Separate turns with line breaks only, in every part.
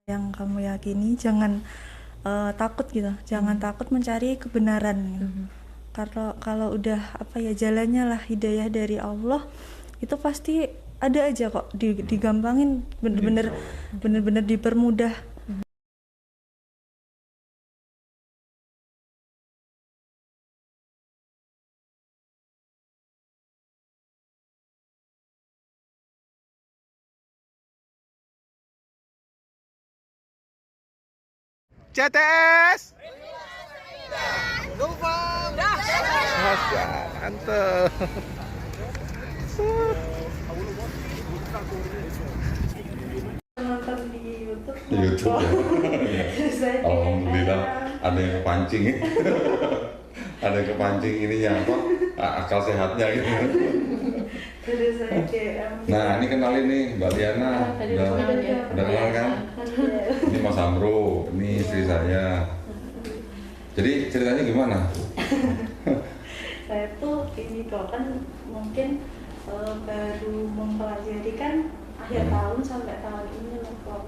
yang kamu yakini, jangan takut gitu, jangan takut mencari kebenaran gitu. Karena kalau udah jalannya lah hidayah dari Allah, itu pasti ada aja kok, digampangin, bener-bener dipermudah.
CTS Gufam mantap.
Nonton di YouTube,
YouTube ya. Alhamdulillah ada yang kepancing. Ada yang kepancing ininya apa? Akal sehatnya gitu.
terus saya DM.
Nah, ini kenalin nih Mbak Liana. Udah kenal kan? Ini Mas Amro, ini istri saya. Jadi ceritanya gimana?
Saya tuh ini kok kan mungkin baru mempelajari kan akhir tahun sampai tahun ini loh kok.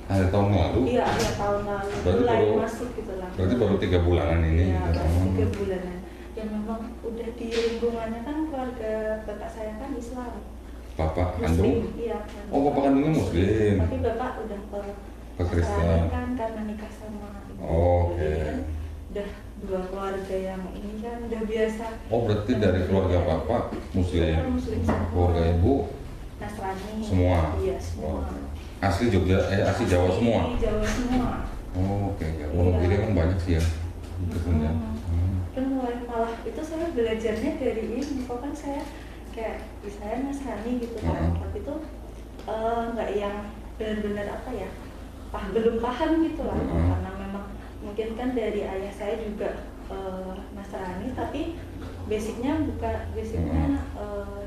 Akhir tahun lalu?
Iya, akhir tahun lalu.
Berarti
Mulai
baru-
masuk gitu lah.
Berarti baru 3 bulanan ini.
Iya,
gitu.
baru 3 bulanan. Ya memang udah di lingkungannya kan keluarga bapak saya kan Islam.
Bapak
Muslim,
kandung?
iya.
Oh, bapak kandungnya Muslim.
Tapi bapak udah
Ke Kristen.
kan karena nikah sama ibu.
Oh, oke.
Jadi kan udah dua keluarga yang ini kan udah biasa.
Oh, berarti dari keluarga bapak Muslim.
Muslim semua.
Keluarga ibu
Nasrani.
semua.
Iya, semua.
Asli Jogja, asli Jawa semua.
Asli Jawa semua.
Oh, oke. Ya, Wonogiri kan banyak sih ya. Itu pun ya.
Kan mulai malah itu saya belajarnya dari ini, kok kan saya kayak saya Nasrani gitu kan, tapi tuh nggak yang benar-benar belum paham gitu lah, karena memang mungkin kan dari ayah saya juga Nasrani, tapi basicnya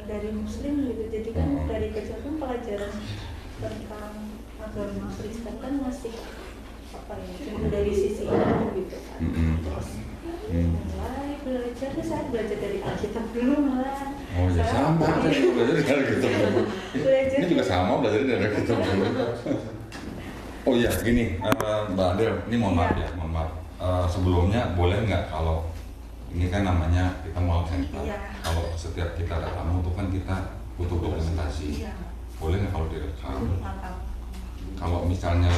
dari Muslim gitu, jadi kan dari kecil pun pelajaran tentang agama Kristen kan masih cuma dari sisi itu gitu kan. Terus mulai belajar, saya belajar dari Alkitab dulu malah.
Oh ya sama, saya juga belajar dari gitu.
Belajar.
Ini juga sama belajar dari gitu. Oh iya, gini, Mbak Adel, ini mohon maaf ya, mohon maaf. Sebelumnya boleh nggak kalau ini kan namanya kita mau center.
Iya.
Kalau setiap kita ada tamu itu kan kita butuh dokumentasi.
Iya.
Boleh nggak kalau direkam?
Mantap.
Kalau misalnya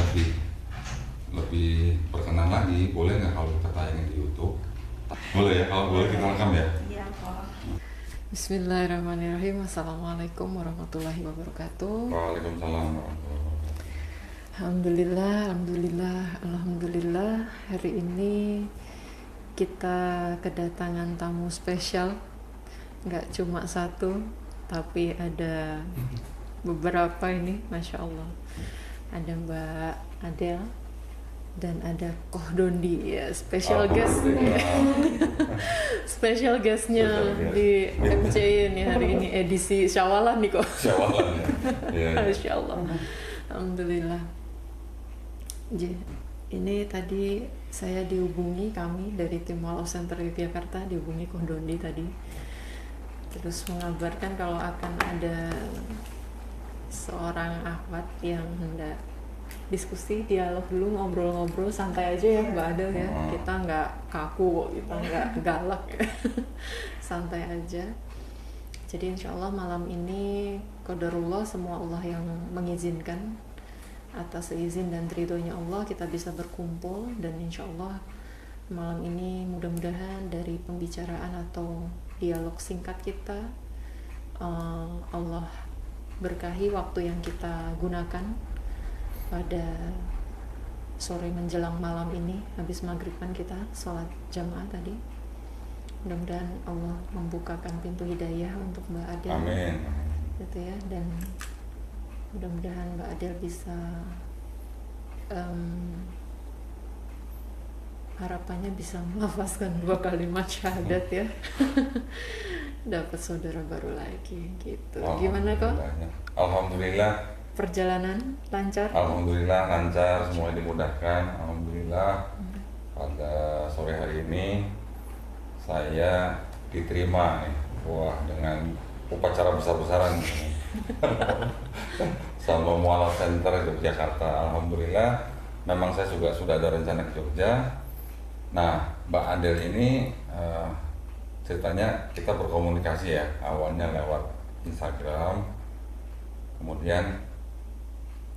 lebih berkenan lagi, boleh nggak kalau kita tayangin di YouTube? Boleh ya, kalau boleh kita rekam ya.
Iya kok.
Bismillahirrahmanirrahim. Assalamualaikum warahmatullahi wabarakatuh.
Waalaikumsalam warahmatullahi wabarakatuh.
Alhamdulillah. Hari ini kita kedatangan tamu spesial. Nggak cuma satu, tapi ada beberapa ini, Masya Allah. Ada Mbak Adel dan ada Koh Dondi ya, special guest special guestnya di MC ini hari ini edisi Syawalan nih kok.
Syawalan ya. Iya, iya.
Masya Allah. Alhamdulillah. Ini tadi saya dihubungi, kami dari tim Walau Center Yogyakarta dihubungi Koh Dondi tadi, terus mengabarkan kalau akan ada seorang akhwat yang hendak diskusi, dialog dulu, ngobrol-ngobrol santai aja ya Mbak Adel ya. Kita nggak kaku, kita nggak galak ya. Santai aja. Jadi insya Allah malam ini qadarullah, semua Allah yang mengizinkan, atas izin dan ridhonya Allah kita bisa berkumpul. Dan insya Allah malam ini mudah-mudahan dari pembicaraan atau dialog singkat kita, Allah berkahi waktu yang kita gunakan pada sore menjelang malam ini. Habis maghrib kan kita sholat jamaah tadi. Mudah-mudahan Allah membukakan pintu hidayah untuk Mbak Adel.
Amin.
Gitu ya, dan mudah-mudahan Mbak Adel bisa harapannya bisa melafazkan 2 kalimat syahadat ya. Dapat saudara baru lagi gitu. Gimana kok?
Alhamdulillah.
Perjalanan lancar?
Alhamdulillah lancar, semuanya dimudahkan. Alhamdulillah. Pada sore hari ini saya diterima nih, wah, dengan upacara besar-besaran sama Mualaf Center Yogyakarta. Alhamdulillah memang saya juga sudah ada rencana ke Jogja. Nah, Mbak Adel ini ceritanya kita berkomunikasi ya, awalnya lewat Instagram, kemudian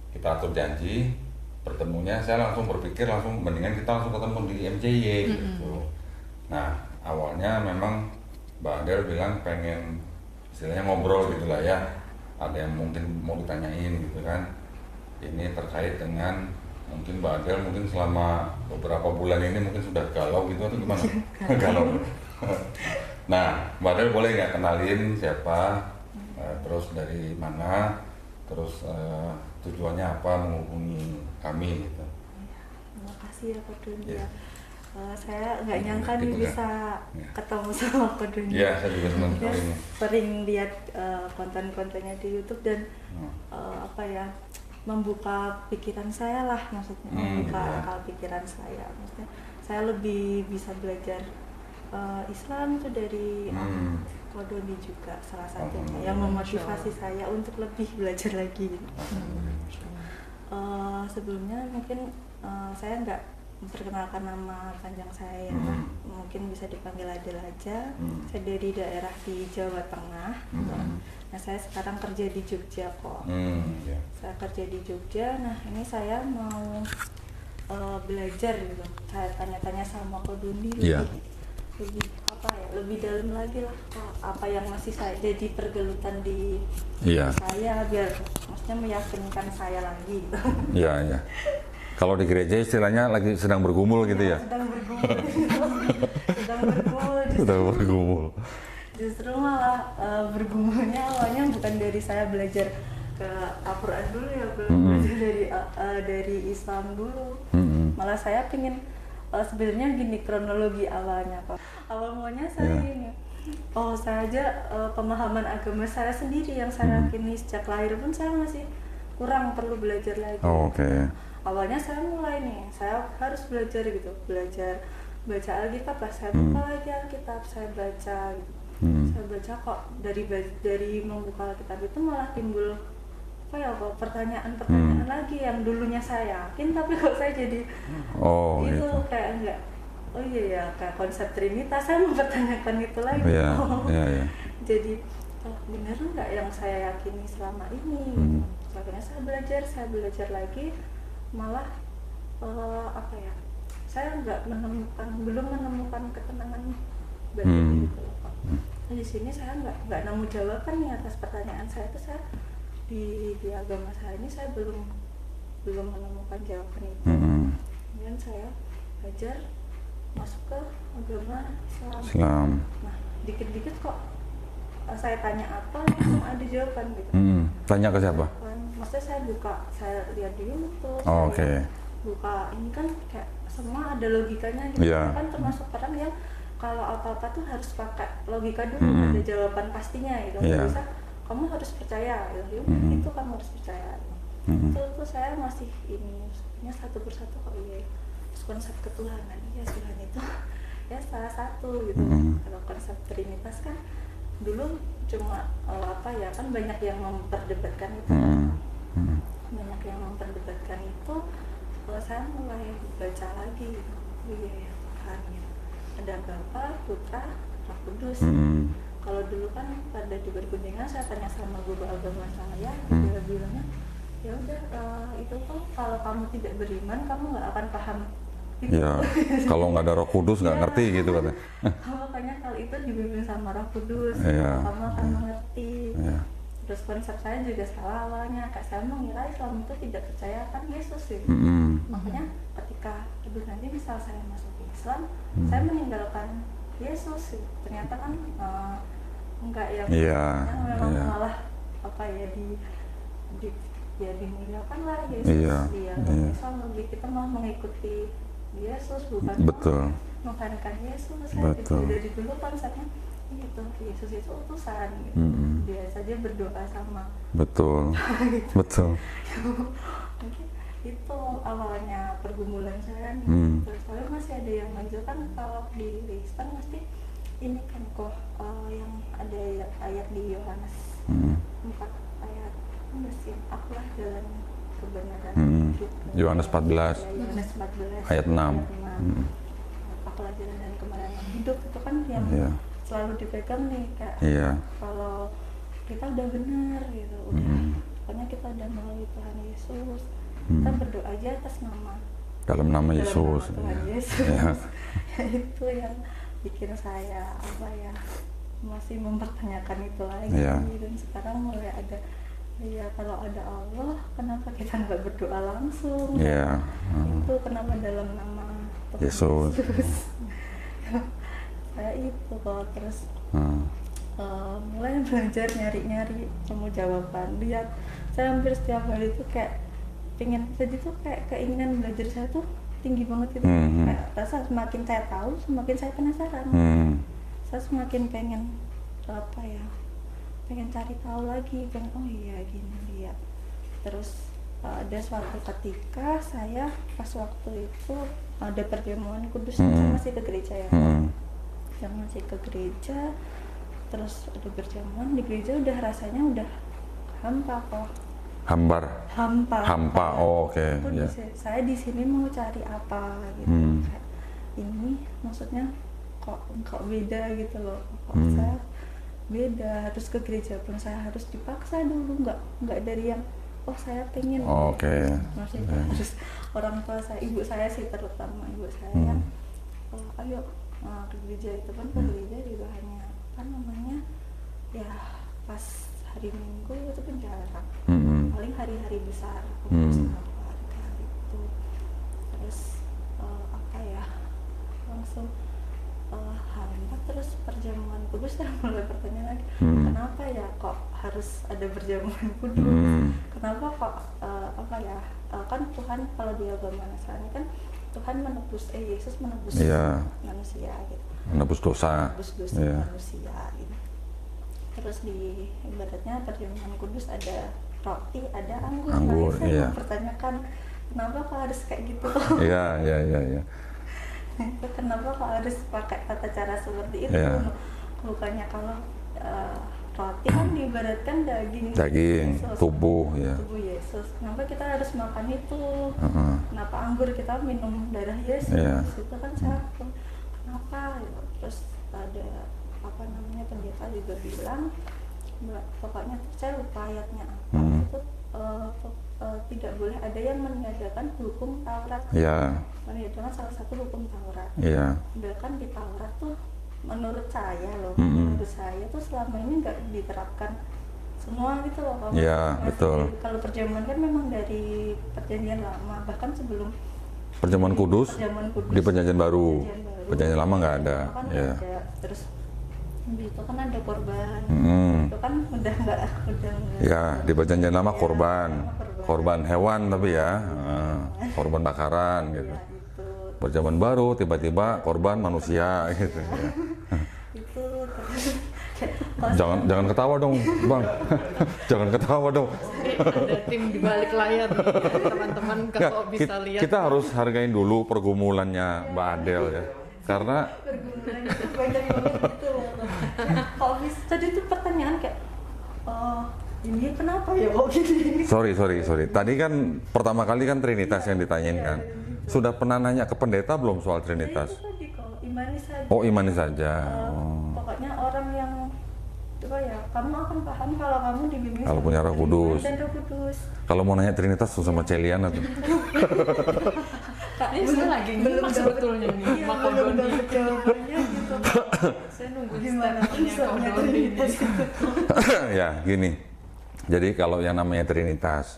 kita atur janji, bertemunya saya langsung berpikir mendingan kita langsung ketemu di MCY gitu. Nah, awalnya memang Mbak Adel bilang pengen istilahnya ngobrol gitulah ya, ada yang mungkin mau ditanyain gitu kan. Ini terkait dengan mungkin Mbak Adel mungkin selama beberapa bulan ini mungkin sudah galau gitu atau gimana? Galau. Nah, Mbak Adel boleh nggak kenalin siapa, terus dari mana, terus tujuannya apa menghubungi kami gitu.
Terima kasih ya Kak Doni.
Ya.
Saya nggak nyangka nih
Gitu,
bisa
ya.
ketemu sama Kak Doni.
Iya, saya juga senang
Ya,
sekali nih.
sering lihat konten-kontennya di YouTube dan apa ya, membuka pikiran saya lah, maksudnya membuka
iya.
akal pikiran saya. Maksudnya saya lebih bisa belajar Islam itu dari Kak Doni juga salah satunya yang memotivasi saya untuk lebih belajar lagi. Sebelumnya mungkin saya nggak memperkenalkan nama panjang saya, mungkin bisa dipanggil Adel aja. Saya dari daerah di Jawa Tengah. Nah, saya sekarang kerja di Jogja kok.
Iya.
Saya kerja di Jogja. Nah, ini saya mau belajar gitu. Saya tanya-tanya sama Kak Doni
Iya.
lebih apa ya, lebih dalam lagi lah apa yang masih saya jadi pergelutan di
Iya.
saya, biar maksudnya meyakinkan saya lagi gitu.
Iya, iya. Kalau di gereja istilahnya lagi sedang bergumul gitu ya.
Sedang bergumul. Sedang bergumul.
Sedang bergumul.
Justru malah bergumulnya awalnya bukan dari saya belajar ke Al-Quran dulu ya, belajar dari Islam dulu. Malah saya pingin sebenarnya gini kronologi awalnya Pak. Awal mulanya saya ini, saya aja pemahaman agama saya sendiri yang saya yakini sejak lahir pun saya masih kurang, perlu belajar lagi.
Oke.
Awalnya saya mulai nih, saya harus belajar gitu, belajar baca Alkitab lah, saya buka lagi Alkitab, saya baca gitu. Saya baca kok dari membuka Alkitab itu malah timbul apa ya, kok pertanyaan-pertanyaan lagi yang dulunya saya yakin, tapi kok saya jadi itu
gitu.
kayak enggak, oh iya ya, kayak konsep Trinitas saya mempertanyakan itu lagi.
Iya, iya.
Jadi benar nggak yang saya yakini selama ini? Akhirnya saya belajar lagi, malah apa ya, saya belum menemukan ketenangan batin gitu loh Pak. Di sini saya nggak nemu jawaban nih atas pertanyaan saya itu. Saya di agama saya ini saya belum menemukan jawaban itu. Kemudian saya belajar masuk ke agama Islam. Nah, dikit-dikit kok saya tanya apa langsung ada jawaban gitu.
Tanya ke siapa?
Maksudnya saya lihat di YouTube.
Oke.
Buka ini kan kayak semua ada logikanya gitu. Kan termasuk orang yang kalau apa-apa tuh harus pakai logika dulu, ada jawaban pastinya gitu. Nggak bisa kamu harus percaya gitu. Itu kamu harus percaya. Itu saya masih ini satu persatu kok iya. Konsep ketuhanan, ya Tuhan itu ya salah satu gitu. Kalau konsep Trinitas kan dulu cuma apa ya, kan banyak yang memperdebatkan itu. Banyak yang memperdebatkan itu. Saya mulai baca lagi gitu. Iya ya Tuhan gitu. Ada Bapa, Putra, Roh Kudus. Kalau dulu kan pada di berkunjungan saya tanya sama guru agama saya, dia bilangnya ya udah itu tuh kalau kamu tidak beriman kamu nggak akan paham.
Ya, kalau nggak ada Roh Kudus nggak ngerti gitu katanya.
Makanya kalau itu dibimbing sama Roh Kudus, kamu akan mengerti. Terus konsep saya juga salah awalnya, kayak saya mengira Islam itu tidak percaya akan Yesus sih. Makanya ketika nanti misal saya masuk Islam, saya meninggalkan Yesus sih. Ternyata kan enggak, yang memang malah apa ya dimuliakan lah Yesus. Islam lebih kita mau mengikuti Yesus, bukan menghargai Yesus. Dari dulu konsepnya gitu, Yesus itu utusan gitu. Dia saja berdoa sama.
Betul.
Gitu.
Betul.
Mungkin itu awalnya pergumulan saya nih. Terus kalau masih ada yang menunjukkan kalau di Kristen mesti ini kan kok yang ada ayat di Yohanes 4 ayat 19, akulah jalan kebenaran. Gitu.
Yohanes 14
Ya, Yohanes 14
ayat 6.
Apa pelajaran dan kebenaran hidup itu kan yang
Iya.
selalu dipegang nih Kak.
Iya.
Kalau kita udah benar gitu, udah pokoknya kita udah melalui Tuhan Yesus, kita berdoa aja atas nama
Dalam nama Yesus.
dalam nama Tuhan
Iya.
Yesus.
Iya.
Itu yang bikin saya apa ya, masih mempertanyakan itu lagi.
Iya.
Dan sekarang mulai ada, ya kalau ada Allah kenapa kita nggak berdoa langsung?
Iya.
Itu kenapa dalam nama Tuhan
Yesus.
Saya itu kok terus
Hmm.
mulai belajar nyari-nyari temu jawaban. Lihat saya hampir setiap hari itu kayak pengen, jadi tuh kayak keinginan belajar saya tuh tinggi banget gitu. Kayak rasa semakin saya tahu semakin saya penasaran. Saya semakin pengen apa ya, pengen cari tahu lagi, pengen oh iya gini lihat. Terus ada suatu ketika saya pas waktu itu ada perjamuan kudus, saya masih ke gereja ya. Saya masih ke gereja, terus ada perjamuan di gereja, udah rasanya udah hampa kok.
Hambar.
Hampa.
Oh, oke.
Aku
Ya.
saya di sini mau cari apa gitu. Kayak, ini maksudnya kok beda gitu loh. Kok saya beda, terus ke gereja pun saya harus dipaksa dulu, nggak dari yang oh saya pengen.
Oke.
Maksudnya harus orang tua saya, ibu saya sih terutama ibu saya, oh, ayo ke gereja. Itu kan ke gereja juga hanya apa namanya ya pas hari Minggu itu pun jarang, paling hari-hari besar bersama keluarga gitu. Terus apa ya, langsung hampa. Terus perjamuan kudus, saya mulai bertanya lagi, kenapa ya kok harus ada perjamuan kudus? Kenapa kok apa ya, kan Tuhan kalau di agama Nasrani kan Tuhan menebus, Yesus menebus manusia gitu,
Menebus dosa.
menebus dosa manusia gitu. Terus di ibaratnya perjamuan kudus ada roti, ada anggur.
Anggur,
Nah, saya
iya.
mempertanyakan kenapa kok harus kayak gitu?
Iya.
Kenapa kok harus pakai tata cara seperti itu?
Iya.
Bukannya kalau roti kan diibaratkan daging Yesus,
tubuh, ya.
tubuh Yesus. Kenapa kita harus makan itu? Kenapa anggur kita minum darah Yesus?
Iya.
Itu kan saya kenapa? Terus ada apa namanya, pendeta juga bilang, pokoknya saya lupa ayatnya apa, itu tidak boleh ada yang meniadakan hukum Taurat.
Iya.
Meniadakan salah satu hukum Taurat.
Iya.
Bahkan di Taurat tuh menurut saya loh, menurut saya tuh selama ini nggak diterapkan semua gitu loh.
Iya, betul.
Kalau perjamuan kan memang dari perjanjian lama, bahkan sebelum
Perjamuan kudus di perjanjian baru. Perjanjian lama nggak ada.
Kan
Ya.
ada. Terus itu kan ada korban. Itu kan udah nggak.
Ya, di perjanjian lama korban hewan tapi ya, korban bakaran gitu.
Ya, itu.
Perjamuan baru tiba-tiba korban manusia gitu. Ya.
Itu
Jangan ketawa dong, Bang. Jangan ketawa dong.
Ada tim di balik layar nih, ya, teman-teman
Nggak,
kalau bisa lihat.
kita harus hargain dulu pergumulannya Mbak Adel ya. Karena
pergumulan itu banyak banget gitu loh. Kalau bisa, tadi tuh pertanyaan kayak, ini kenapa ya kok gini?
sorry. Tadi kan pertama kali kan Trinitas yang ditanyain kan. Sudah pernah nanya ke pendeta belum soal Trinitas?
Itu tadi kok imani saja.
Oh, imani saja.
Pokoknya orang yang apa ya, kamu akan paham kalau kamu dibimbing
Kalau
sama
punya Roh Kudus.
dan Roh Kudus.
Kalau mau nanya Trinitas sama Celiana tuh.
Ini saya lagi nyimak sebetulnya nih,
Iya,
Mak
belum
Kodoni.
dapet jawabannya gitu.
Saya nunggu
Gimana
statementnya
soalnya
Kodoni ini.
Trinitas itu?
Ya, gini. Jadi kalau yang namanya Trinitas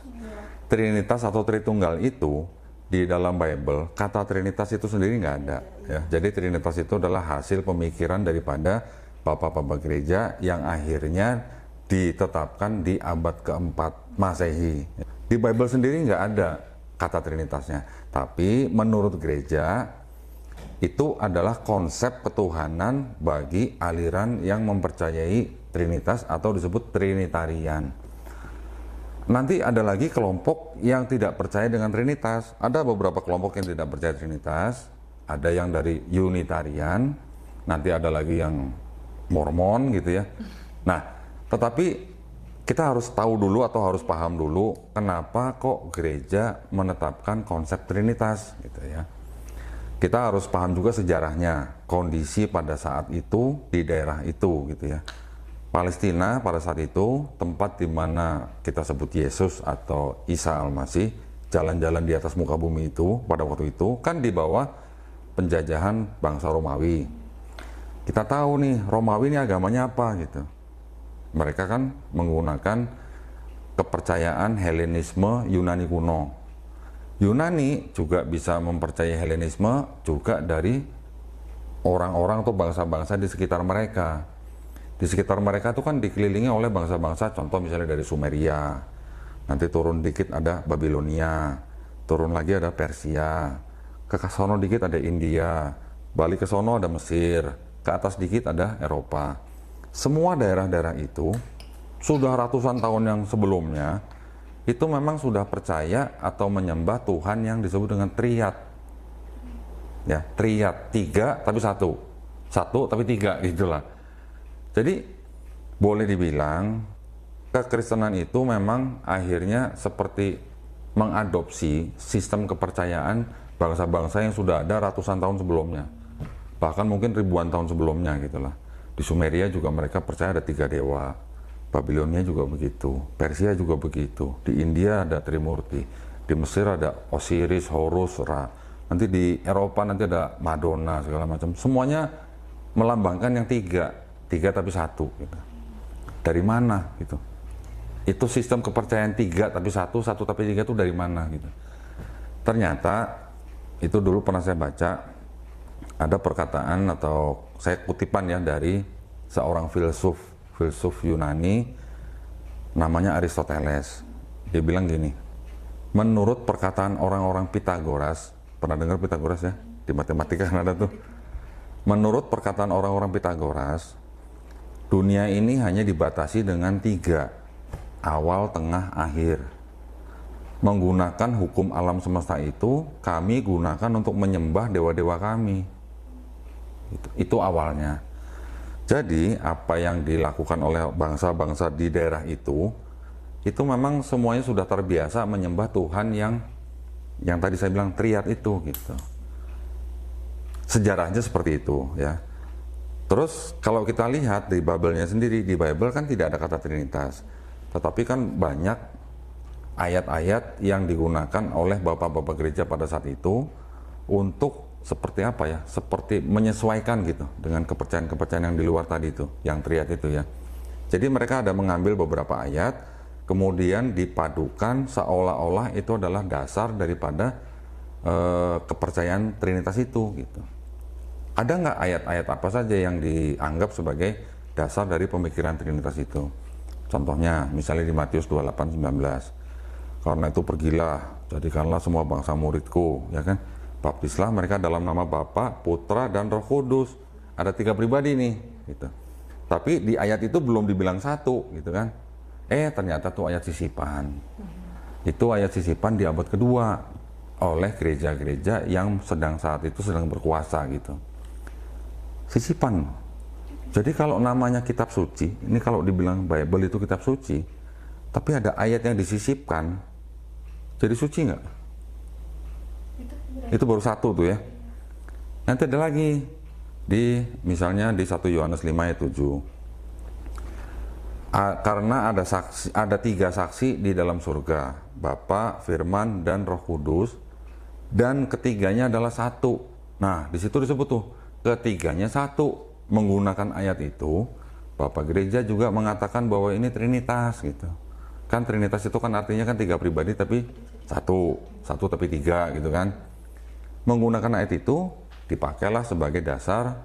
atau Tritunggal itu di dalam Bible, kata Trinitas itu sendiri nggak ada. Ya, jadi Trinitas itu adalah hasil pemikiran daripada Bapak-Bapak gereja yang akhirnya ditetapkan di abad keempat Masehi. Di Bible sendiri nggak ada kata Trinitasnya, tapi menurut gereja itu adalah konsep ketuhanan bagi aliran yang mempercayai Trinitas atau disebut Trinitarian. Nanti ada lagi kelompok yang tidak percaya dengan Trinitas. Ada beberapa kelompok yang tidak percaya Trinitas, ada yang dari Unitarian, nanti ada lagi yang Mormon gitu ya. Nah, tetapi kita harus tahu dulu atau harus paham dulu kenapa kok gereja menetapkan konsep Trinitas gitu ya. Kita harus paham juga sejarahnya, kondisi pada saat itu di daerah itu gitu ya. Palestina pada saat itu tempat di mana kita sebut Yesus atau Isa Al-Masih jalan-jalan di atas muka bumi itu pada waktu itu kan di bawah penjajahan bangsa Romawi. Kita tahu nih Romawi ini agamanya apa gitu. Mereka kan menggunakan kepercayaan Helenisme Yunani kuno. Yunani juga bisa mempercayai Helenisme juga dari orang-orang atau bangsa-bangsa di sekitar mereka. Di sekitar mereka itu kan dikelilingi oleh bangsa-bangsa, contoh misalnya dari Sumeria, nanti turun dikit ada Babilonia, turun lagi ada Persia, ke sono dikit ada India, balik ke sono ada Mesir, ke atas dikit ada Eropa. Semua daerah-daerah itu sudah ratusan tahun yang sebelumnya itu memang sudah percaya atau menyembah Tuhan yang disebut dengan Triad. Ya, Triad, 3 tapi 1. 1 tapi 3 gitulah. Jadi boleh dibilang kekristenan itu memang akhirnya seperti mengadopsi sistem kepercayaan bangsa-bangsa yang sudah ada ratusan tahun sebelumnya. Bahkan mungkin ribuan tahun sebelumnya gitulah. Di Sumeria juga mereka percaya ada 3 dewa. Babilonia juga begitu. Persia juga begitu. Di India ada Trimurti. Di Mesir ada Osiris, Horus, Ra. Nanti di Eropa nanti ada Madonna segala macam. Semuanya melambangkan yang 3 tapi 1 gitu. Dari mana gitu? Itu sistem kepercayaan 3 tapi 1 tapi 3 itu dari mana gitu. Ternyata itu dulu pernah saya baca ada perkataan atau saya kutipan ya dari seorang filsuf Yunani namanya Aristoteles. Dia bilang gini, menurut perkataan orang-orang Pitagoras, pernah dengar Pitagoras ya? Di matematika kan ada tuh. Menurut perkataan orang-orang Pitagoras, dunia ini hanya dibatasi dengan 3, awal, tengah, akhir. Menggunakan hukum alam semesta itu, kami gunakan untuk menyembah dewa-dewa kami. Itu awalnya. Jadi, apa yang dilakukan oleh bangsa-bangsa di daerah itu memang semuanya sudah terbiasa menyembah Tuhan yang tadi saya bilang Triad itu gitu. Sejarahnya seperti itu ya. Terus kalau kita lihat di Bible-nya sendiri, di Bible kan tidak ada kata Trinitas. Tetapi kan banyak ayat-ayat yang digunakan oleh bapak-bapak gereja pada saat itu untuk seperti apa ya? Seperti menyesuaikan gitu dengan kepercayaan-kepercayaan yang di luar tadi itu, yang Triad itu ya. Jadi mereka ada mengambil beberapa ayat, kemudian dipadukan seolah-olah itu adalah dasar daripada kepercayaan Trinitas itu gitu. Ada nggak ayat-ayat apa saja yang dianggap sebagai dasar dari pemikiran Trinitas itu? Contohnya, misalnya di Matius 28:19. Karena itu pergilah, jadikanlah semua bangsa muridku, ya kan? Baptislah mereka dalam nama Bapa, Putra, dan Roh Kudus. Ada 3 pribadi nih, gitu. Tapi di ayat itu belum dibilang 1, gitu kan? Ternyata tuh ayat sisipan. Itu ayat sisipan di abad kedua oleh gereja-gereja yang saat itu sedang berkuasa, gitu. Sisipan. Jadi kalau namanya kitab suci, ini kalau dibilang Bible itu kitab suci, tapi ada ayat yang disisipkan, jadi suci nggak? Itu baru 1 tuh ya. Nanti ada lagi misalnya di 1 Yohanes 5:7. Karena ada 3 saksi di dalam surga, Bapa, Firman, dan Roh Kudus, dan ketiganya adalah 1. Nah, di situ disebut tuh ketiganya 1. Menggunakan ayat itu, Bapak Gereja juga mengatakan bahwa ini Trinitas gitu. Kan Trinitas itu kan artinya kan 3 pribadi tapi 1 tapi 3 gitu kan. Menggunakan ayat itu dipakailah sebagai dasar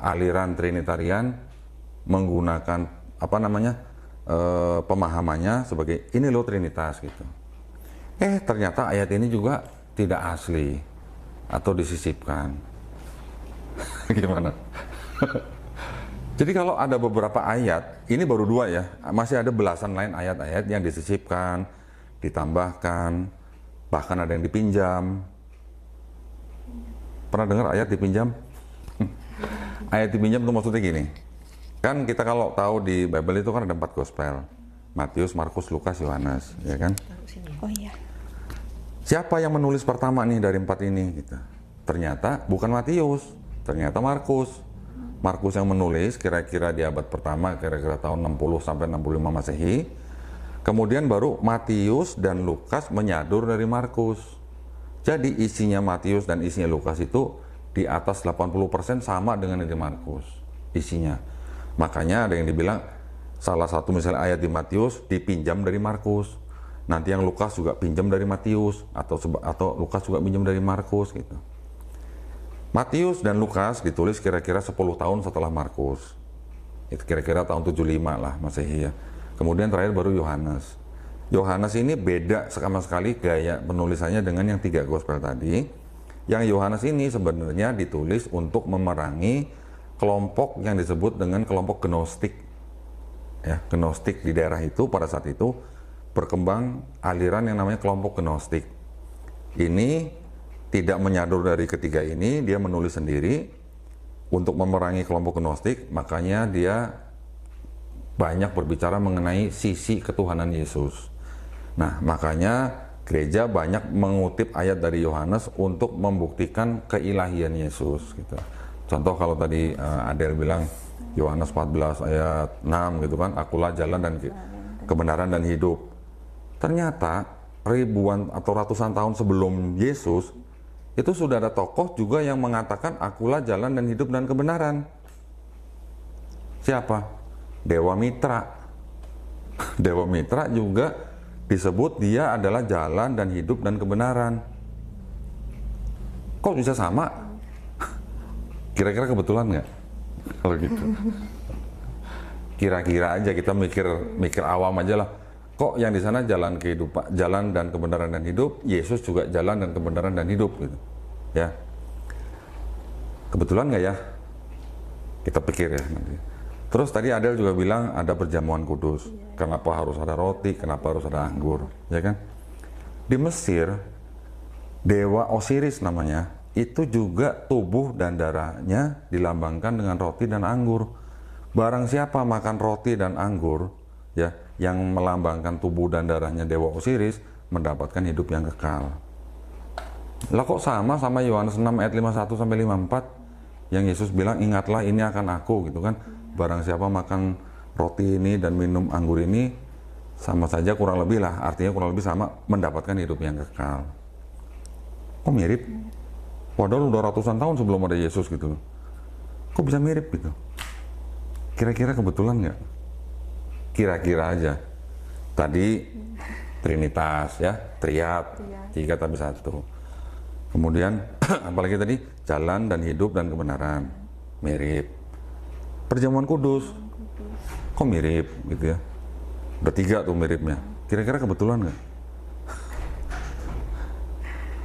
aliran Trinitarian menggunakan pemahamannya sebagai ini loh Trinitas gitu. Ternyata ayat ini juga tidak asli atau disisipkan. Gimana? Jadi kalau ada beberapa ayat, ini baru 2 ya, masih ada belasan lain ayat-ayat yang disisipkan, ditambahkan, bahkan ada yang dipinjam. Pernah dengar ayat dipinjam? Ayat dipinjam itu maksudnya gini, kan kita kalau tahu di Bible itu kan ada 4 gospel. Matius, Markus, Lukas, Yohanes, ya kan?
Taruh sini.
Oh iya.
Siapa yang menulis pertama nih dari 4 ini? Gitu. Ternyata bukan Matius, ternyata Markus. Markus yang menulis kira-kira di abad pertama, kira-kira tahun 60 sampai 65 Masehi. Kemudian baru Matius dan Lukas menyadur dari Markus. Jadi isinya Matius dan isinya Lukas itu di atas 80% sama dengan yang di Markus isinya. Makanya ada yang dibilang salah satu misalnya ayat di Matius dipinjam dari Markus. Nanti yang Lukas juga pinjam dari Matius atau Lukas juga pinjam dari Markus gitu. Matius dan Lukas ditulis kira-kira 10 tahun setelah Markus. Itu kira-kira tahun 75 lah Masehi ya. Kemudian terakhir baru Yohanes. Yohanes ini beda sama sekali gaya penulisannya dengan yang 3 gospel tadi. Yang Yohanes ini sebenarnya ditulis untuk memerangi kelompok yang disebut dengan kelompok Gnostik. Ya, Gnostik di daerah itu pada saat itu berkembang aliran yang namanya kelompok Gnostik. Ini tidak menyadur dari ketiga ini, dia menulis sendiri untuk memerangi kelompok Gnostik, makanya dia banyak berbicara mengenai sisi ketuhanan Yesus. Nah, makanya gereja banyak mengutip ayat dari Yohanes untuk membuktikan keilahian Yesus. Gitu. Contoh kalau tadi Adel bilang Yohanes 14 ayat 6 gitu kan, akulah jalan dan kebenaran dan hidup. Ternyata ribuan atau ratusan tahun sebelum Yesus itu sudah ada tokoh juga yang mengatakan akulah jalan dan hidup dan kebenaran. Siapa? Dewa Mitra. Dewa Mitra juga disebut dia adalah jalan dan hidup dan kebenaran. Kok bisa sama? Kira-kira kebetulan nggak? Kalau gitu. Kira-kira aja kita mikir awam aja lah. Kok yang di sana jalan kehidupan, jalan dan kebenaran dan hidup, Yesus juga jalan dan kebenaran dan hidup gitu. Ya. Kebetulan nggak ya? Kita pikir ya nanti. Terus tadi Adel juga bilang ada perjamuan kudus. Kenapa harus ada roti? Kenapa harus ada anggur? Ya kan? Di Mesir, dewa Osiris namanya, itu juga tubuh dan darahnya dilambangkan dengan roti dan anggur. Barang siapa makan roti dan anggur, ya, yang melambangkan tubuh dan darahnya dewa Osiris, mendapatkan hidup yang kekal. Lah kok sama Yohanes 6 ayat 51 sampai 54 yang Yesus bilang ingatlah ini akan aku gitu kan. Barang siapa makan roti ini dan minum anggur ini sama saja kurang lebih lah, artinya kurang lebih sama mendapatkan hidup yang kekal. Kok mirip? Padahal udah ratusan tahun sebelum ada Yesus gitu. Kok bisa mirip gitu? Kira-kira kebetulan nggak? Kira-kira aja. Tadi Trinitas ya, triad, 3 tapi 1. Kemudian apalagi tadi jalan dan hidup dan kebenaran, mirip. Perjamuan kudus, kok mirip gitu ya? Udah 3 tuh miripnya. Kira-kira kebetulan nggak?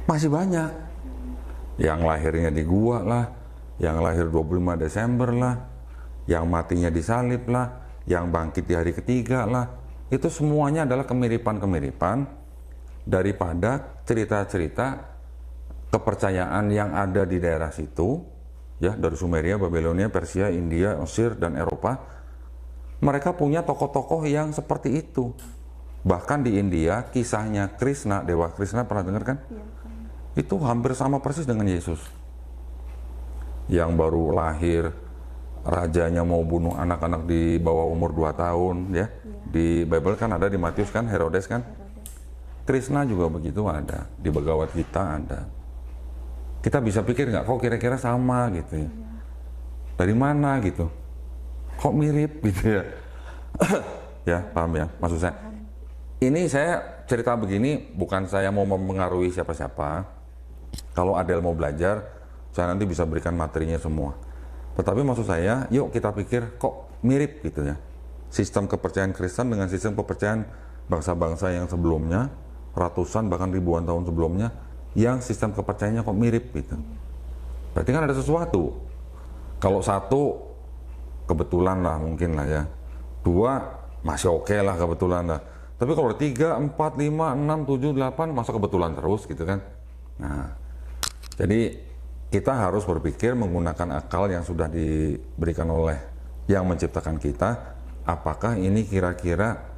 Masih banyak. Yang lahirnya di gua lah, yang lahir 25 Desember lah, yang matinya disalib lah, yang bangkit di hari ketiga lah. Itu semuanya adalah kemiripan-kemiripan daripada cerita-cerita kepercayaan yang ada di daerah situ, ya, dari Sumeria, Babilonia, Persia, India, Mesir, dan Eropa. Mereka punya tokoh-tokoh yang seperti itu. Bahkan di India, kisahnya Krishna, Dewa Krishna, pernah dengar kan?
Iya.
Itu hampir sama persis dengan Yesus. Yang baru lahir, rajanya mau bunuh anak-anak di bawah umur 2 tahun, ya. Di Bible kan ada, di Matius kan, Herodes kan. Krishna juga begitu ada, di Bhagavad Gita ada. Kita bisa pikir nggak, kok kira-kira sama gitu ya. Dari mana gitu? Kok mirip gitu ya? Ya, paham ya maksud saya. Ini saya cerita begini, bukan saya mau mempengaruhi siapa-siapa. Kalau Adel mau belajar, saya nanti bisa berikan materinya semua. Tetapi maksud saya, yuk kita pikir kok mirip gitu ya. Sistem kepercayaan Kristen dengan sistem kepercayaan bangsa-bangsa yang sebelumnya, ratusan bahkan ribuan tahun sebelumnya, yang sistem kepercayaannya kok mirip gitu. Berarti kan ada sesuatu. Kalau 1, kebetulan lah mungkin lah ya. 2, masih oke lah kebetulan lah. Tapi kalau 3, 4, 5, 6, 7, 8, masa kebetulan terus gitu kan. Nah, jadi kita harus berpikir menggunakan akal yang sudah diberikan oleh yang menciptakan kita. Apakah ini kira-kira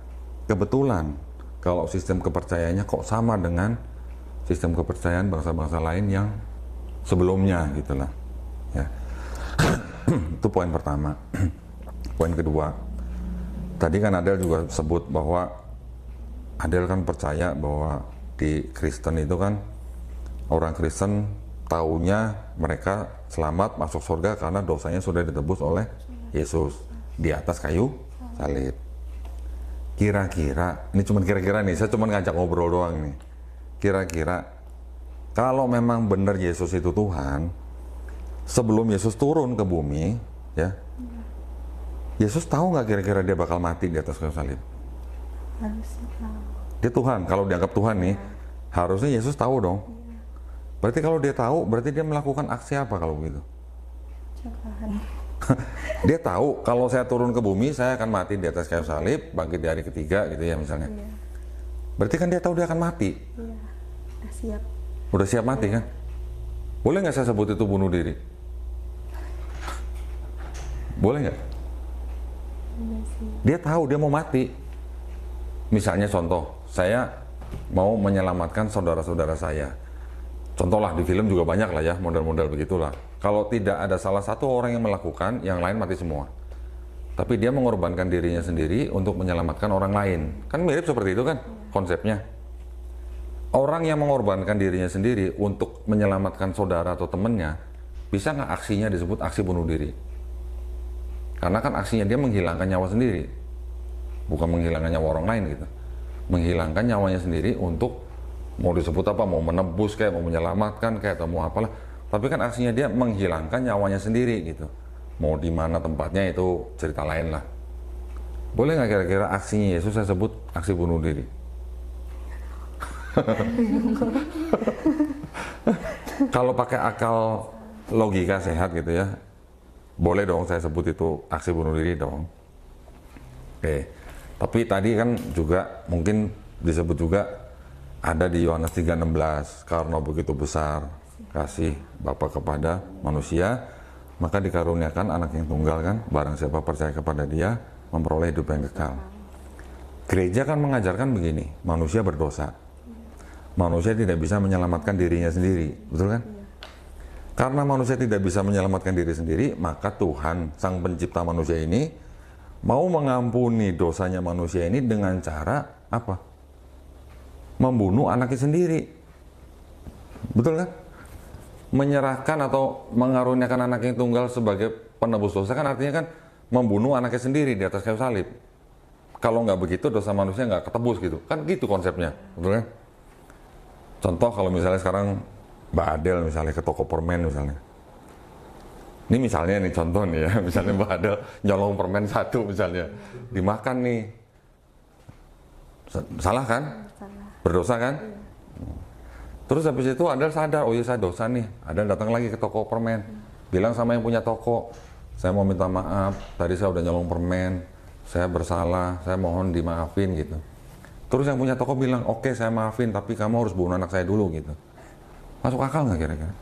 kebetulan kalau sistem kepercayaannya kok sama dengan sistem kepercayaan bangsa-bangsa lain yang sebelumnya gitulah ya. Itu poin pertama. Poin kedua, tadi kan Adel juga sebut bahwa Adel kan percaya bahwa di Kristen itu kan orang Kristen taunya mereka selamat masuk surga karena dosanya sudah ditebus oleh Yesus di atas kayu salib. Kira-kira, ini cuma kira-kira nih, saya cuma ngajak ngobrol doang nih. Kira-kira kalau memang benar Yesus itu Tuhan, sebelum Yesus turun ke bumi, ya, Yesus tahu nggak kira-kira dia bakal mati di atas kayu salib?
Harusnya tahu.
Dia Tuhan, kalau dianggap Tuhan nih, harusnya Yesus tahu dong. Berarti kalau dia tahu, berarti dia melakukan aksi apa kalau begitu?
Cobaan.
Dia tahu kalau saya turun ke bumi, saya akan mati di atas kayu salib, bangkit di hari ketiga gitu ya misalnya.
Iya.
Berarti kan dia tahu dia akan mati.
Iya. Udah siap.
Udah siap mati kan? Boleh nggak saya sebut itu bunuh diri? Boleh nggak?
Iya sih.
Dia tahu dia mau mati. Misalnya contoh, saya mau menyelamatkan saudara-saudara saya. Contoh lah, di film juga banyak lah ya, model-model begitulah. Kalau tidak ada salah satu orang yang melakukan, yang lain mati semua. Tapi dia mengorbankan dirinya sendiri untuk menyelamatkan orang lain. Kan mirip seperti itu kan konsepnya. Orang yang mengorbankan dirinya sendiri untuk menyelamatkan saudara atau temannya, bisa nggak aksinya disebut aksi bunuh diri? Karena kan aksinya dia menghilangkan nyawa sendiri. Bukan menghilangkan nyawa orang lain gitu. Menghilangkan nyawanya sendiri untuk mau disebut apa, mau menebus kayak, mau menyelamatkan kayak, atau mau apalah. Tapi kan aksinya dia menghilangkan nyawanya sendiri gitu. Mau di mana tempatnya itu cerita lain lah. Boleh nggak kira-kira aksinya Yesus saya sebut aksi bunuh diri? Kalau pakai akal logika sehat gitu ya, boleh dong saya sebut itu aksi bunuh diri dong. Oke. Tapi tadi kan juga mungkin disebut juga ada di Yohanes 3:16, karena begitu besar kasih Bapa kepada manusia, maka dikaruniakan anak yang tunggal kan, barang siapa percaya kepada dia memperoleh hidup yang kekal. Gereja kan mengajarkan begini, manusia berdosa. Manusia tidak bisa menyelamatkan dirinya sendiri, betul kan? Karena manusia tidak bisa menyelamatkan diri sendiri, maka Tuhan, Sang Pencipta manusia ini, mau mengampuni dosanya manusia ini dengan cara apa? Membunuh anaknya sendiri. Betul kan? Menyerahkan atau mengaruniakan anak yang tunggal sebagai penebus dosa kan artinya kan membunuh anaknya sendiri di atas kayu salib. Kalau nggak begitu dosa manusia nggak ketebus gitu. Kan gitu konsepnya, betul kan? Contoh kalau misalnya sekarang Mbak Adel misalnya ke toko permen misalnya. Ini misalnya nih contoh nih ya, misalnya Mbak Adel nyolong permen satu misalnya, dimakan nih. Salah kan?
Salah.
Berdosa kan? Terus habis itu Adel sadar, oh iya saya dosa nih. Adel datang lagi ke toko permen, bilang sama yang punya toko, saya mau minta maaf, tadi saya udah nyolong permen, saya bersalah, saya mohon dimaafin gitu. Terus yang punya toko bilang, oke saya maafin, tapi kamu harus bunuh anak saya dulu gitu. Masuk akal nggak kira-kira?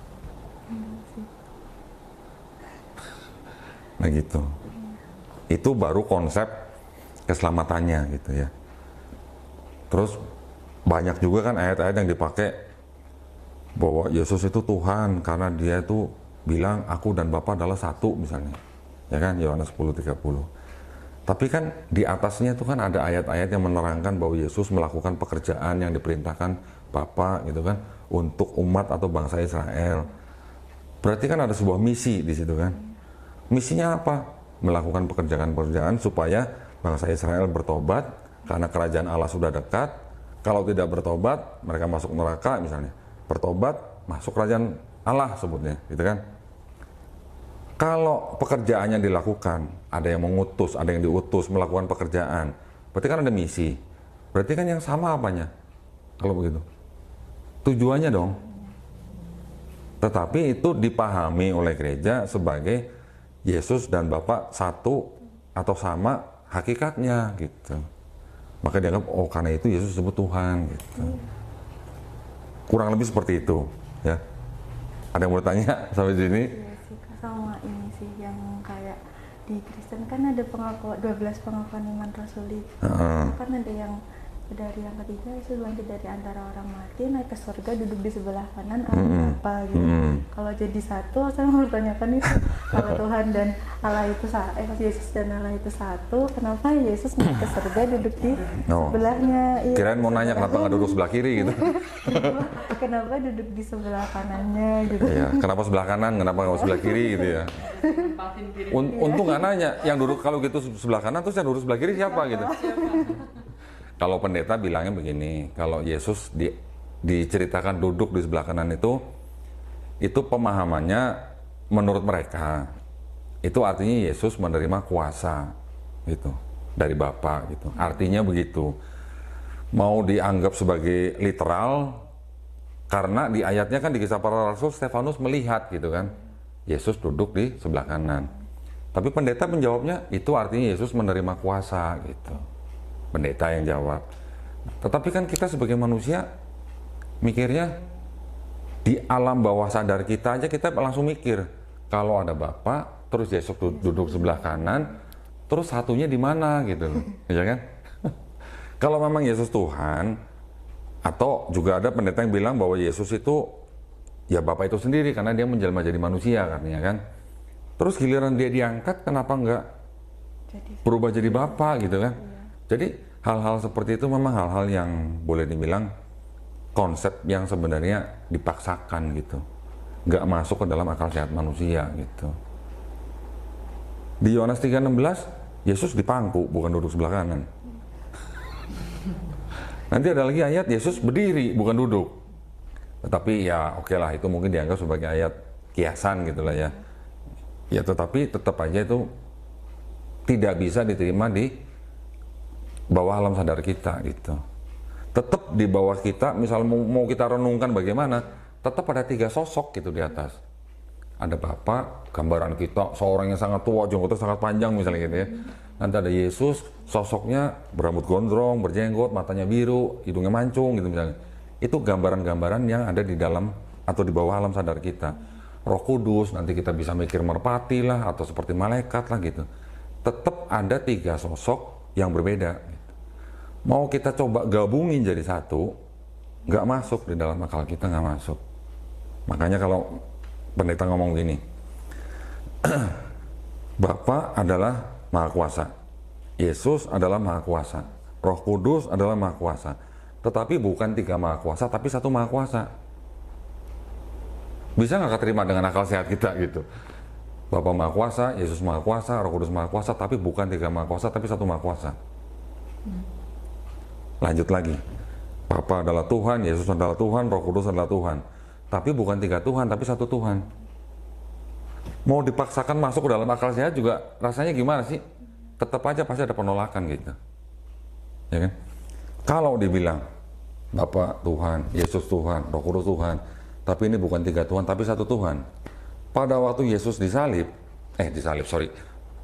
Nah gitu. Itu baru konsep keselamatannya gitu ya. Terus banyak juga kan ayat-ayat yang dipakai bahwa Yesus itu Tuhan karena dia itu bilang aku dan Bapa adalah satu misalnya. Ya kan, Yohanes 10:30. Tapi kan di atasnya itu kan ada ayat-ayat yang menerangkan bahwa Yesus melakukan pekerjaan yang diperintahkan Bapa gitu kan untuk umat atau bangsa Israel. Berarti kan ada sebuah misi di situ kan. Misinya apa? Melakukan pekerjaan-pekerjaan supaya bangsa Israel bertobat karena kerajaan Allah sudah dekat. Kalau tidak bertobat, mereka masuk neraka misalnya. Bertobat, masuk kerajaan Allah sebutnya, gitu kan. Kalau pekerjaannya dilakukan, ada yang mengutus, ada yang diutus melakukan pekerjaan, berarti kan ada misi. Berarti kan yang sama apanya? Kalau begitu. Tujuannya dong. Tetapi itu dipahami oleh gereja sebagai Yesus dan Bapa satu atau sama hakikatnya gitu. Maka dianggap, oh karena itu Yesus disebut Tuhan gitu. Kurang lebih seperti itu ya. Ada yang mau tanya sampai sini?
Iya sih, sama ini sih yang kayak di Kristen kan ada 12 pengakuan iman rasuli.
Heeh.
Kan ada yang dari yang ketiga, Yesus bangkit dari antara orang mati, naik ke surga, duduk di sebelah kanan Allah apa gitu. Kalau jadi satu, saya mau bertanyakan itu, kalau Tuhan dan Allah itu Yesus dan Allah itu satu, kenapa Yesus naik ke surga duduk di sebelahnya? Iya,
Kirain mau nanya kenapa nggak duduk sebelah kiri gitu.
Kenapa duduk di sebelah kanannya gitu?
Iya, kenapa sebelah kanan, kenapa nggak sebelah kiri gitu ya. Untung nggak nanya, yang duduk kalau gitu sebelah kanan, terus yang duduk sebelah kiri siapa gitu. Kalau pendeta bilangnya begini, kalau Yesus diceritakan duduk di sebelah kanan itu pemahamannya menurut mereka, itu artinya Yesus menerima kuasa gitu dari Bapa gitu. Artinya begitu. Mau dianggap sebagai literal, karena di ayatnya kan di Kisah Para Rasul Stefanus melihat gitu kan, Yesus duduk di sebelah kanan. Tapi pendeta menjawabnya itu artinya Yesus menerima kuasa gitu. Pendeta yang jawab. Tetapi kan kita sebagai manusia mikirnya di alam bawah sadar kita aja, kita langsung mikir kalau ada Bapa, terus Yesus duduk sebelah kanan, terus satunya di mana gitu loh, ya kan? Kalau memang Yesus Tuhan, atau juga ada pendeta yang bilang bahwa Yesus itu ya Bapa itu sendiri karena dia menjelma jadi manusia katanya kan. Terus giliran dia diangkat, kenapa enggak berubah jadi Bapa gitu kan? Jadi hal-hal seperti itu memang hal-hal yang boleh dibilang konsep yang sebenarnya dipaksakan gitu, nggak masuk ke dalam akal sehat manusia gitu. Di Yohanes 3:16 Yesus dipangku, bukan duduk sebelah kanan. Nanti ada lagi ayat Yesus berdiri, bukan duduk. Tetapi ya oke lah, itu mungkin dianggap sebagai ayat kiasan gitulah ya. Ya tetapi tetap aja itu tidak bisa diterima di bawah alam sadar kita gitu. Tetap di bawah kita, misal mau kita renungkan bagaimana, tetap ada 3 sosok gitu di atas. Ada Bapa, gambaran kita, seorang yang sangat tua, jenggotnya sangat panjang misalnya gitu ya. Nanti ada Yesus, sosoknya berambut gondrong, berjenggot, matanya biru, hidungnya mancung gitu misalnya. Itu gambaran-gambaran yang ada di dalam atau di bawah alam sadar kita. Roh Kudus, nanti kita bisa mikir merpati lah, atau seperti malaikat lah gitu. Tetap ada 3 sosok yang berbeda. Mau kita coba gabungin jadi satu, nggak masuk di dalam akal kita, nggak masuk. Makanya kalau pendeta ngomong gini, Bapa adalah Maha Kuasa, Yesus adalah Maha Kuasa, Roh Kudus adalah Maha Kuasa. Tetapi bukan 3 Maha Kuasa, tapi 1 Maha Kuasa. Bisa nggak keterima dengan akal sehat kita gitu? Bapa Maha Kuasa, Yesus Maha Kuasa, Roh Kudus Maha Kuasa, tapi bukan 3 Maha Kuasa, tapi 1 Maha Kuasa. Lanjut lagi, Bapa adalah Tuhan, Yesus adalah Tuhan, Roh Kudus adalah Tuhan. Tapi bukan 3 Tuhan, tapi 1 Tuhan. Mau dipaksakan masuk ke dalam akal sehat juga rasanya gimana sih? Tetap aja pasti ada penolakan gitu. Ya kan? Kalau dibilang Bapa Tuhan, Yesus Tuhan, Roh Kudus Tuhan, tapi ini bukan 3 Tuhan, tapi 1 Tuhan. Pada waktu Yesus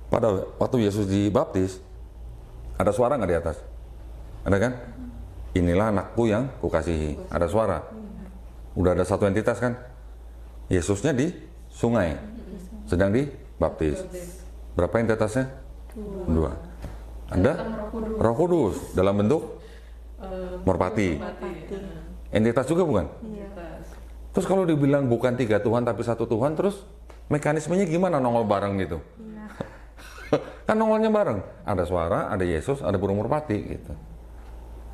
pada waktu Yesus dibaptis, ada suara nggak di atas? Ada kan? Inilah anakku yang kukasihi. Ada suara. Udah ada satu entitas kan? Yesusnya di sungai, sedang dibaptis. Berapa entitasnya? 2. Ada Roh Kudus dalam bentuk merpati. Entitas juga bukan? Terus kalau dibilang bukan 3 Tuhan tapi 1 Tuhan, terus mekanismenya gimana nongol bareng gitu? Kan nongolnya bareng. Ada suara, ada Yesus, ada burung merpati gitu.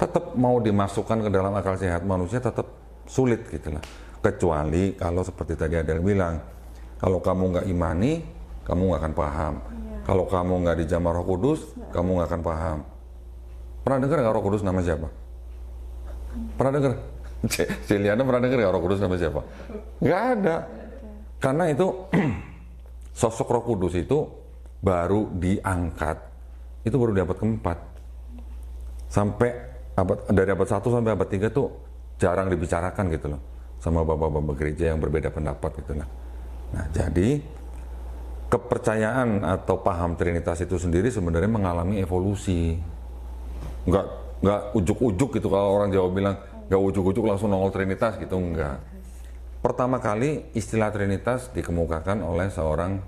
Tetap mau dimasukkan ke dalam akal sehat manusia tetap sulit gitu lah. Kecuali kalau seperti tadi ada yang bilang, kalau kamu nggak imani, kamu nggak akan paham. Kalau kamu nggak dijamah Roh Kudus, kamu nggak akan paham. Pernah dengar nggak Roh Kudus nama siapa? Pernah dengar? Celiana pernah dengar nggak Roh Kudus nama siapa? Nggak ada. Karena itu sosok Roh Kudus itu baru diangkat, itu baru di abad ke-4. Sampai dari abad 1 sampai abad 3 tuh jarang dibicarakan gitu loh sama bapak-bapak gereja yang berbeda pendapat gitu lah. Nah, jadi kepercayaan atau paham Trinitas itu sendiri sebenarnya mengalami evolusi. Nggak ujuk-ujuk gitu, kalau orang Jawa bilang nggak ujuk-ujuk langsung nongol Trinitas gitu, enggak. Pertama kali istilah Trinitas dikemukakan oleh seorang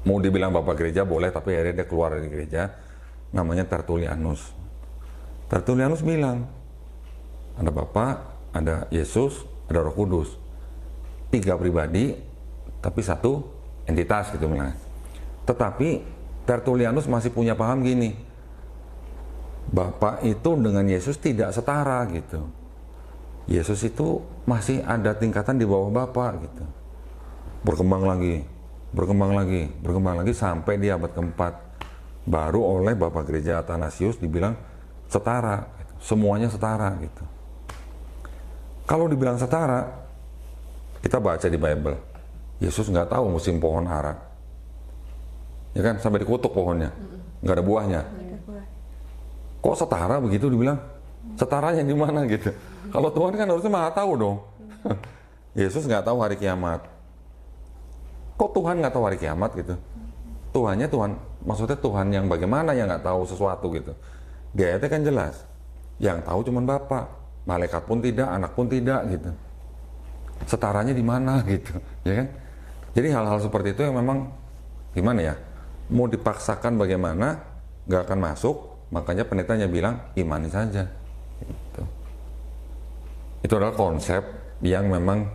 mau dibilang bapak gereja boleh, tapi akhirnya dia keluar dari gereja, namanya Tertullianus. Tertullianus bilang, ada Bapa, ada Yesus, ada Roh Kudus. 3 pribadi, tapi satu entitas gitu bilang. Tetapi Tertullianus masih punya paham gini, Bapa itu dengan Yesus tidak setara gitu. Yesus itu masih ada tingkatan di bawah Bapa gitu. Berkembang lagi sampai di abad keempat. Baru oleh Bapak Gereja Athanasius dibilang setara, semuanya setara gitu. Kalau dibilang setara, kita baca di Bible, Yesus nggak tahu musim pohon ara, ya kan, sampai dikutuk pohonnya, nggak ada buahnya. Kok setara begitu dibilang? Setaranya di mana gitu? Kalau Tuhan kan harusnya maha tahu dong. Yesus nggak tahu hari kiamat. Kok Tuhan nggak tahu hari kiamat gitu? Tuhannya Tuhan, maksudnya Tuhan yang bagaimana yang nggak tahu sesuatu gitu? Di ayatnya kan jelas, yang tahu cuma Bapa, malaikat pun tidak, anak pun tidak gitu. Setaranya di mana gitu, ya kan? Jadi hal-hal seperti itu yang memang gimana ya? Mau dipaksakan bagaimana, nggak akan masuk. Makanya pendetanya bilang imani saja. Gitu. Itu adalah konsep yang memang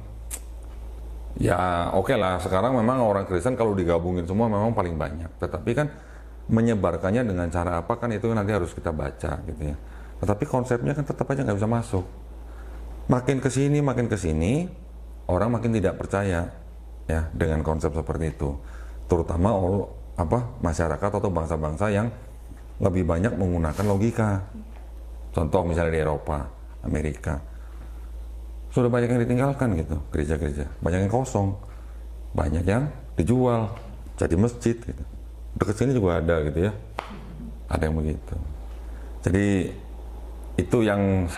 ya oke lah. Sekarang memang orang Kristen kalau digabungin semua memang paling banyak. Tetapi kan menyebarkannya dengan cara apa kan itu nanti harus kita baca gitu ya. Tetapi konsepnya kan tetap aja nggak bisa masuk. Makin kesini orang makin tidak percaya ya dengan konsep seperti itu. Terutama masyarakat atau bangsa-bangsa yang lebih banyak menggunakan logika. Contoh misalnya di Eropa, Amerika, sudah banyak yang ditinggalkan gitu, gereja-gereja, banyak yang kosong, banyak yang dijual, jadi masjid gitu. Dekat sini juga ada gitu ya, ada yang begitu. Jadi itu yang